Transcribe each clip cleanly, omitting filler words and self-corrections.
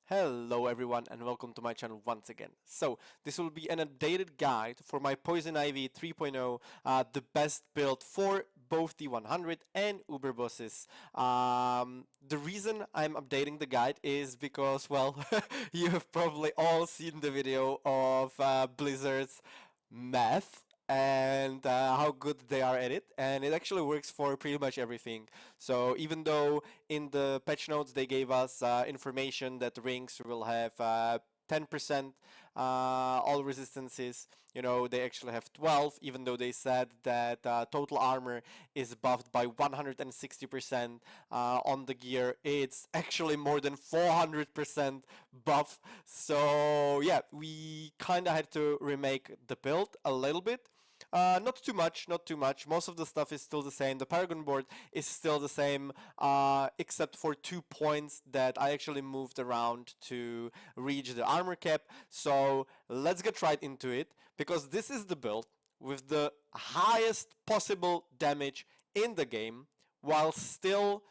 Hello everyone and welcome to my channel once again. So this will be an updated guide for my Poison Ivy 3.0, the best build for both T100 and Uber buses. The reason I'm updating the guide is because, well, you have probably all seen the video of Blizzard's math and how good they are at it, and it actually works for pretty much everything. So even though in the patch notes they gave us information that rings will have 10% all resistances, they actually have 12, even though they said that total armor is buffed by 160% on the gear. It's actually more than 400% buff. So yeah, we kind of had to remake the build a little bit. Not too much, not too much. Most of the stuff is still the same. The Paragon Board is still the same, except for 2 points that I actually moved around to reach the armor cap. So let's get right into it, because this is the build with the highest possible damage in the game, while still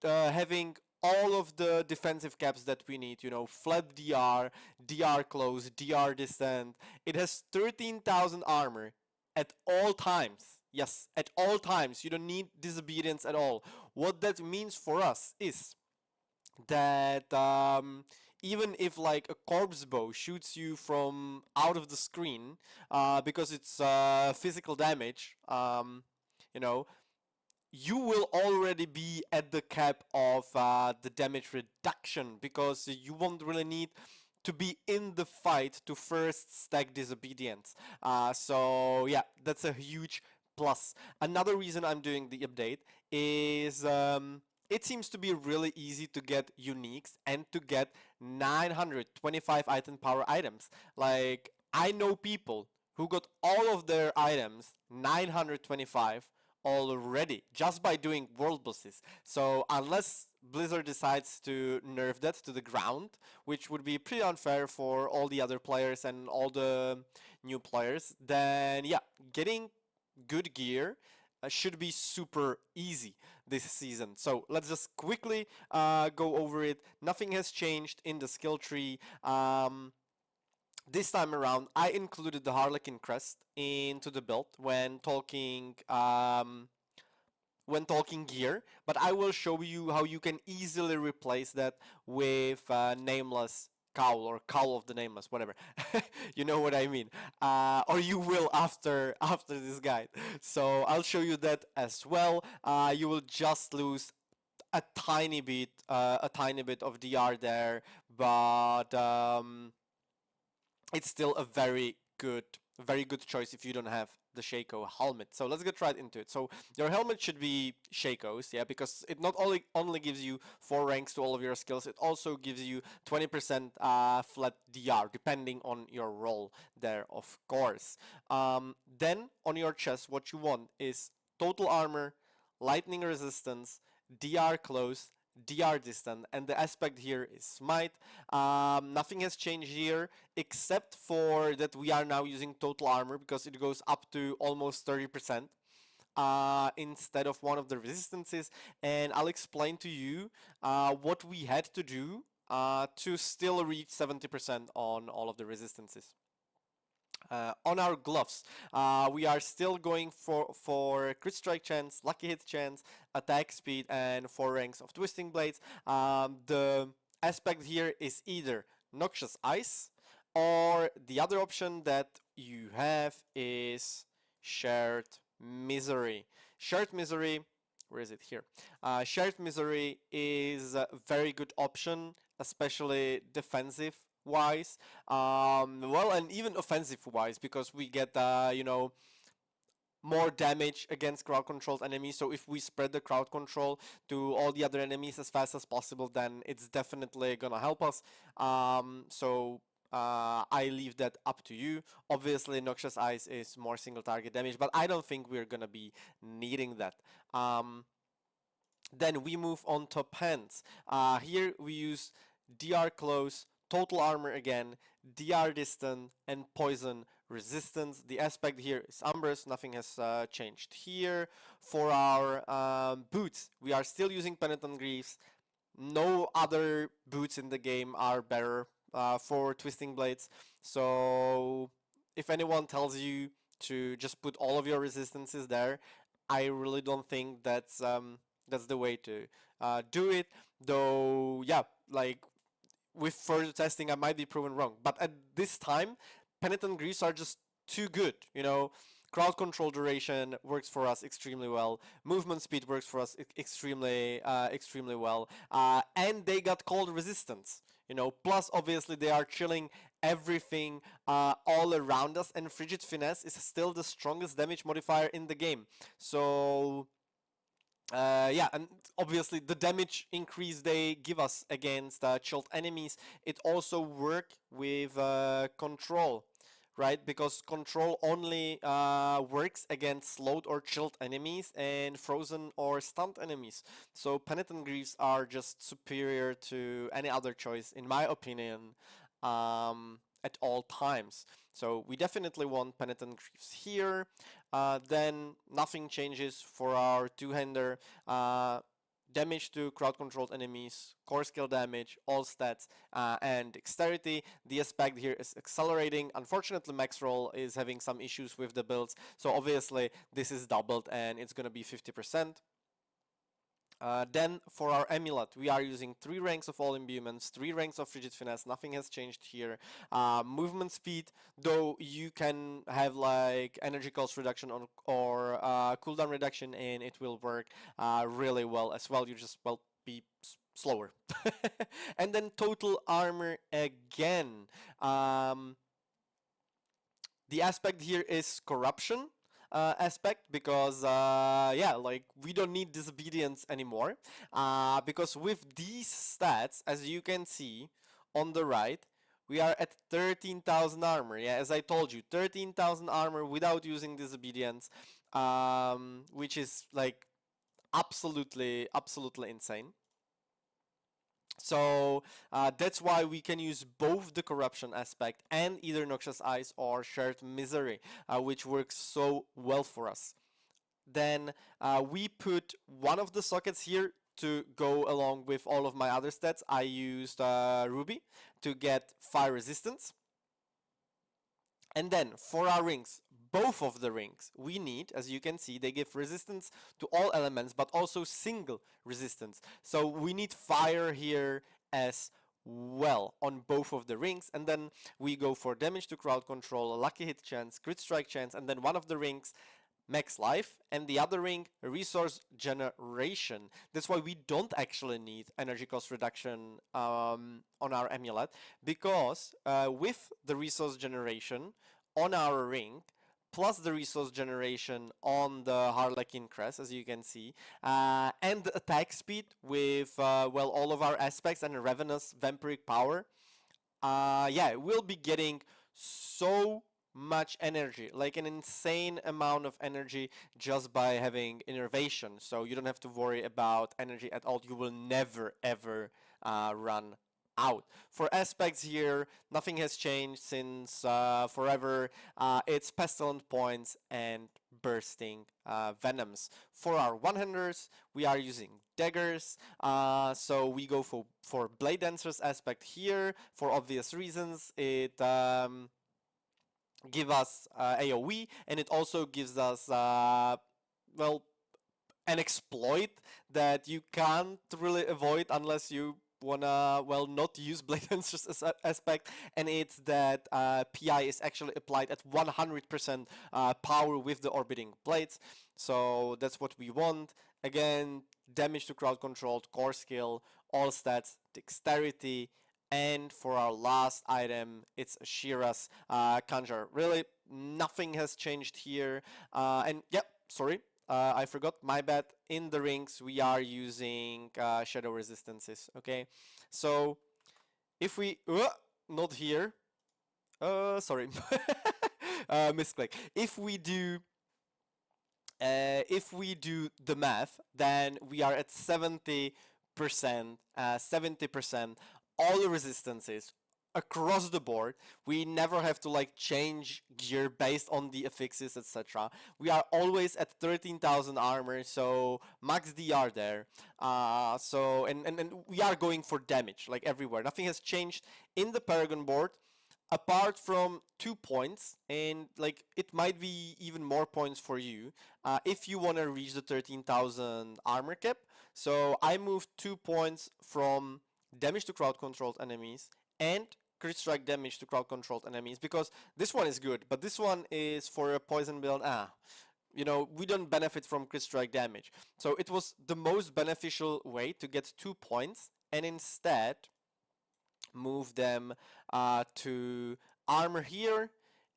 having all of the defensive caps that we need, flat DR, DR close, DR descent. It has 13,000 armor at all times. Yes, at all times. You don't need disobedience at all. What that means for us is that even if like a corpse bow shoots you from out of the screen, because it's physical damage, you know, you will already be at the cap of the damage reduction, because you won't really need to be in the fight to first stack disobedience. So yeah, that's a huge plus. Another reason I'm doing the update is it seems to be really easy to get uniques and to get 925 item power items. Like, I know people who got all of their items 925 already just by doing world bosses. So unless Blizzard decides to nerf that to the ground, which would be pretty unfair for all the other players and all the new players, then yeah, getting good gear should be super easy this season. So let's just quickly go over it. Nothing has changed in the skill tree. This time around, I included the Harlequin Crest into the build when talking gear, but I will show you how you can easily replace that with Nameless Cowl, or Cowl of the Nameless, whatever. You know what I mean. Or you will after this guide. So I'll show you that as well. You will just lose a tiny bit of DR there, but it's still a very good choice if you don't have the Shaco helmet. So let's get right into it. So your helmet should be Shaco's, yeah, because it not only gives you 4 ranks to all of your skills, it also gives you 20% flat DR, depending on your role there, of course. Then on your chest, what you want is total armor, lightning resistance, DR close, DR distant, and the aspect here is smite. Nothing has changed here except for that we are now using total armor, because it goes up to almost 30% instead of one of the resistances, and I'll explain to you what we had to do to still reach 70% on all of the resistances. On our gloves, we are still going for crit strike chance, lucky hit chance, attack speed, and 4 ranks of twisting blades. The aspect here is either Noxious Ice, or the other option that you have is Shared Misery. Shared Misery, where is it here? Shared Misery is a very good option, especially defensive wise, well, and even offensive wise, because we get more damage against crowd controlled enemies. So if we spread the crowd control to all the other enemies as fast as possible, then it's definitely gonna help us. I leave that up to you. Obviously, Noxious Eyes is more single target damage, but I don't think we're gonna be needing that. Then we move on to pants. Here we use DR close, total armor again, DR distant, and poison resistance. The aspect here is Umbrous. Nothing has changed here. For our boots, we are still using Penitent Greaves, No other boots in the game are better for twisting blades. So if anyone tells you to just put all of your resistances there, I really don't think that's the way to do it. Though, yeah, like with further testing, I might be proven wrong. But at this time, penitent greaves are just too good. You know, crowd control duration works for us extremely well. Movement speed works for us extremely well. And they got cold resistance. You know, plus obviously they are chilling everything all around us, and frigid finesse is still the strongest damage modifier in the game. So yeah, and obviously the damage increase they give us against chilled enemies, it also work with control, right? Because control only works against slowed or chilled enemies and frozen or stunned enemies. So penitent greaves are just superior to any other choice, in my opinion, at all times. So we definitely want penitent greaves here. Then nothing changes for our two-hander. Damage to crowd-controlled enemies, core skill damage, all stats, and dexterity. The aspect here is accelerating. Unfortunately, max roll is having some issues with the builds, so obviously this is doubled and it's gonna be 50%. Then for our amulet, we are using 3 ranks of all imbuements, 3 ranks of frigid finesse, nothing has changed here. Movement speed, though you can have like energy cost reduction or cooldown reduction, and it will work really well as well. You just, well, be slower. And then total armor again. The aspect here is corruption. Aspect, because yeah, like we don't need disobedience anymore, because with these stats, as you can see on the right, we are at 13,000 armor. Yeah, as I told you, 13,000 armor without using disobedience, which is like absolutely insane. So that's why we can use both the corruption aspect and either Noxious Eyes or Shared Misery, which works so well for us. Then we put one of the sockets here to go along with all of my other stats. I used Ruby to get fire resistance. And then for our rings, both of the rings we need, as you can see, they give resistance to all elements, but also single resistance. So we need fire here as well on both of the rings. And then we go for damage to crowd control, a lucky hit chance, crit strike chance, and then one of the rings max life, and the other ring resource generation. That's why we don't actually need energy cost reduction on our amulet, because with the resource generation on our ring plus the resource generation on the Harlequin Crest, as you can see, and the attack speed with well, all of our aspects and a Ravenous Vampiric Power, yeah, we'll be getting so much energy, like an insane amount of energy, just by having innervation. So you don't have to worry about energy at all. You will never ever run out. For aspects here, nothing has changed since forever. It's pestilent points and bursting venoms. For our one-handers, we are using daggers, so we go for blade dancers aspect here for obvious reasons. It give us AoE, and it also gives us well, an exploit that you can't really avoid unless you wanna, well, not use blade dancers as aspect, and it's that PI is actually applied at 100% power with the orbiting blades. So that's what we want. Again, damage to crowd controlled, core skill, all stats, dexterity, and for our last item, it's Shira's Conjure. Really, nothing has changed here. And yep, sorry, I forgot, my bad. In the rings, we are using shadow resistances, okay? So, if we, not here, sorry, misclick. If we do the math, then we are at 70%, 70%. All the resistances, across the board. We never have to like change gear based on the affixes, etc. We are always at 13,000 armor, so max DR there. And we are going for damage like everywhere. Nothing has changed in the Paragon board apart from 2 points, and like it might be even more points for you if you want to reach the 13,000 armor cap. So I moved 2 points from damage to crowd controlled enemies and crit strike damage to crowd controlled enemies, because this one is good, but this one is for a poison build. You know, we don't benefit from crit strike damage. So it was the most beneficial way to get 2 points and instead move them to armor here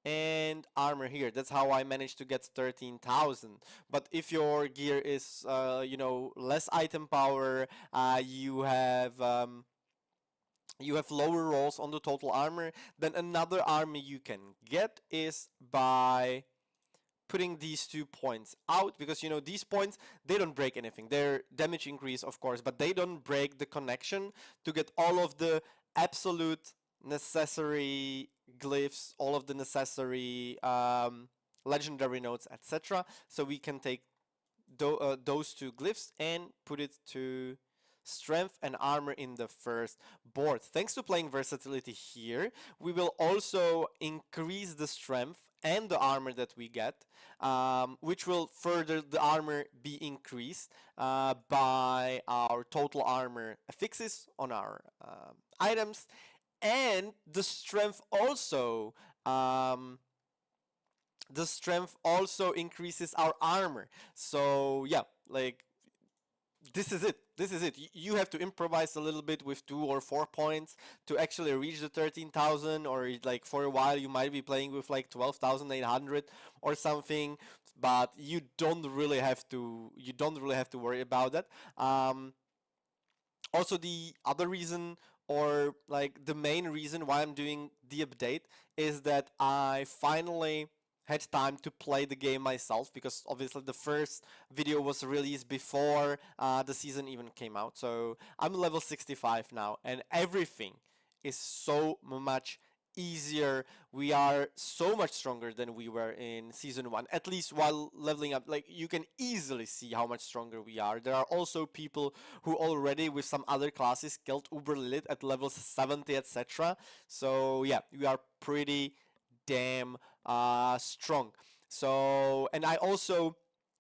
and armor here. That's how I managed to get 13,000. But if your gear is, you know, less item power, you have lower rolls on the total armor, then another army you can get is by putting these 2 points out, because you know these points, they don't break anything. They're damage increase, of course, but they don't break the connection to get all of the absolute necessary glyphs, all of the necessary legendary notes, etc. So we can take those two glyphs and put it to strength and armor in the first board. Thanks to playing versatility here, we will also increase the strength and the armor that we get, which will further the armor be increased by our total armor affixes on our items, and the strength also increases our armor. So yeah, like this is it. This is it. You have to improvise a little bit with 2 or 4 points to actually reach the 13,000, or like for a while you might be playing with like 12,800 or something, but you don't really have to worry about that. Also, the other reason, or like the main reason why I'm doing the update, is that I finally had time to play the game myself, because obviously the first video was released before the season even came out. So I'm level 65 now, and everything is so much easier. We are so much stronger than we were in season 1, at least while leveling up. Like, you can easily see how much stronger we are. There are also people who already with some other classes killed Uber Lilith at levels 70, etc. So yeah, we are pretty damn strong. So, and I also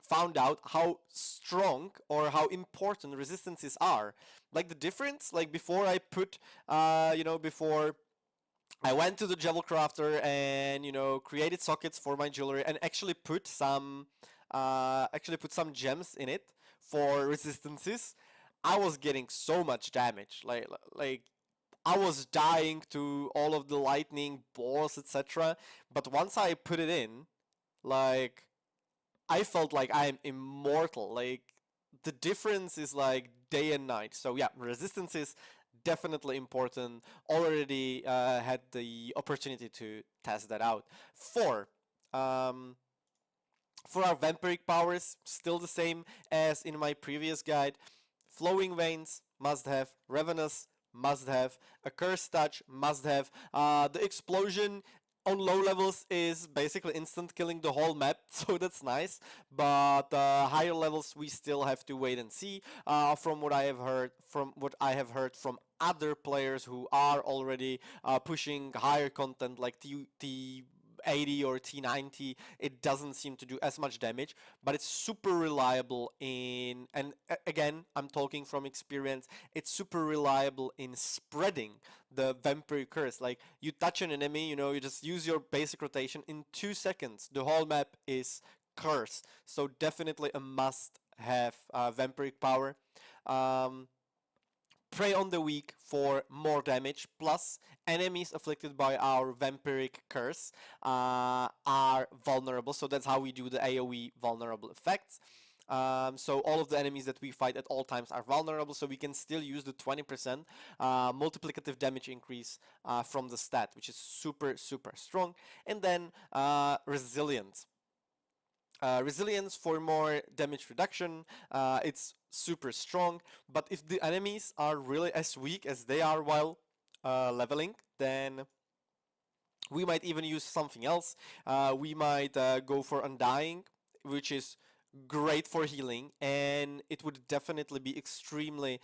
found out how strong or how important resistances are. Like the difference, like before I put, before I went to the Jewel Crafter and, you know, created sockets for my jewelry and actually put some gems in it for resistances. I was getting so much damage, like I was dying to all of the lightning balls, etc. But once I put it in, like, I felt like I'm immortal. Like, the difference is like day and night. So yeah, resistance is definitely important. Already had the opportunity to test that out. For our Vampiric Powers, still the same as in my previous guide. Flowing Veins, must have. Ravenous, must have. A Curse Touch, must have. The Explosion on low levels is basically instant killing the whole map, so that's nice. But higher levels we still have to wait and see. From what I have heard, from other players who are already pushing higher content like T80 or T90, it doesn't seem to do as much damage, but it's super reliable in, and again, I'm talking from experience, it's super reliable in spreading the Vampiric Curse. Like, you touch an enemy, you know, you just use your basic rotation, in 2 seconds the whole map is cursed. So definitely a must have Vampiric Power. Prey on the Weak for more damage, plus enemies afflicted by our Vampiric Curse are vulnerable, so that's how we do the AoE vulnerable effects. So all of the enemies that we fight at all times are vulnerable, so we can still use the 20% multiplicative damage increase from the stat, which is super strong. And then Resilience. Resilience for more damage reduction, it's super strong, but if the enemies are really as weak as they are while leveling, then we might even use something else. We might go for Undying, which is great for healing, and it would definitely be extremely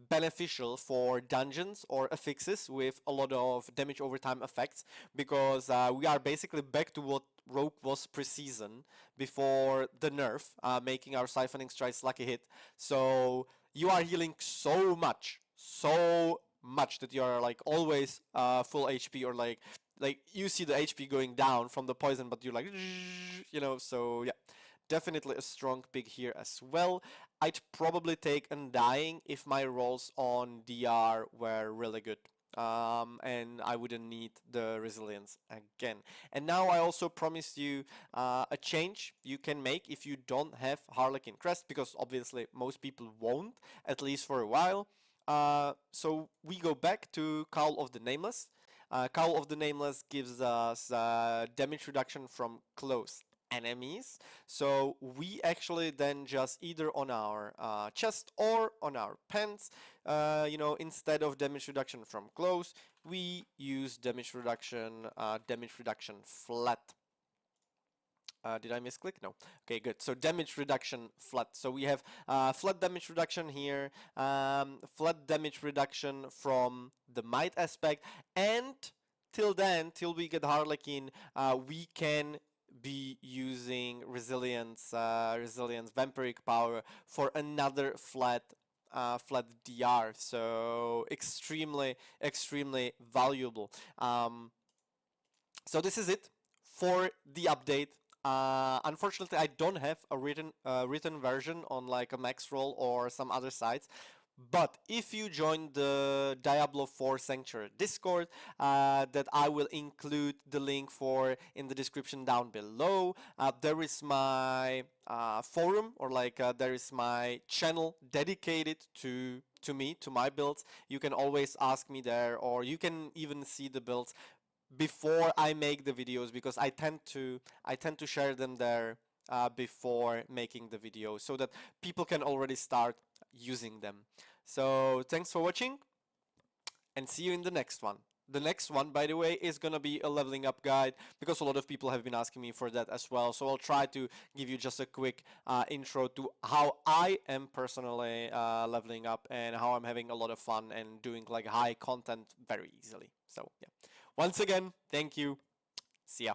beneficial for dungeons or affixes with a lot of damage over time effects, because we are basically back to what Rogue was pre-season before the nerf, making our Siphoning Strikes lucky hit. So you are healing so much that you are like always full HP, or like you see the HP going down from the poison, but you're like, you know. So yeah, definitely a strong pick here as well. I'd probably take Undying if my rolls on DR were really good. And I wouldn't need the resilience again. And now I also promised you a change you can make if you don't have Harlequin Crest, because obviously most people won't, at least for a while. So we go back to Cowl of the Nameless. Cowl of the Nameless gives us damage reduction from close enemies. So we actually then just either on our chest or on our pants, instead of damage reduction from close, we use damage reduction flat. Did I misclick? No. Okay, good. So damage reduction flat. So we have flat damage reduction here, flat damage reduction from the might aspect, and till we get Harlequin, we can be using resilience, vampiric power for another flat DR. So extremely valuable. So this is it for the update. Unfortunately, I don't have a written version on like a max roll or some other sites. But if you join the Diablo 4 Sanctuary Discord, that I will include the link for in the description down below, there is my forum, or like there is my channel dedicated to me, to my builds. You can always ask me there, or you can even see the builds before I make the videos, because I tend to share them there before making the video, so that people can already start using them. So thanks for watching, and see you in the next one. The next one, by the way, is gonna be a leveling up guide, because a lot of people have been asking me for that as well. So I'll try to give you just a quick intro to how I am personally leveling up, and how I'm having a lot of fun and doing like high content very easily. So yeah, once again, thank you. See ya.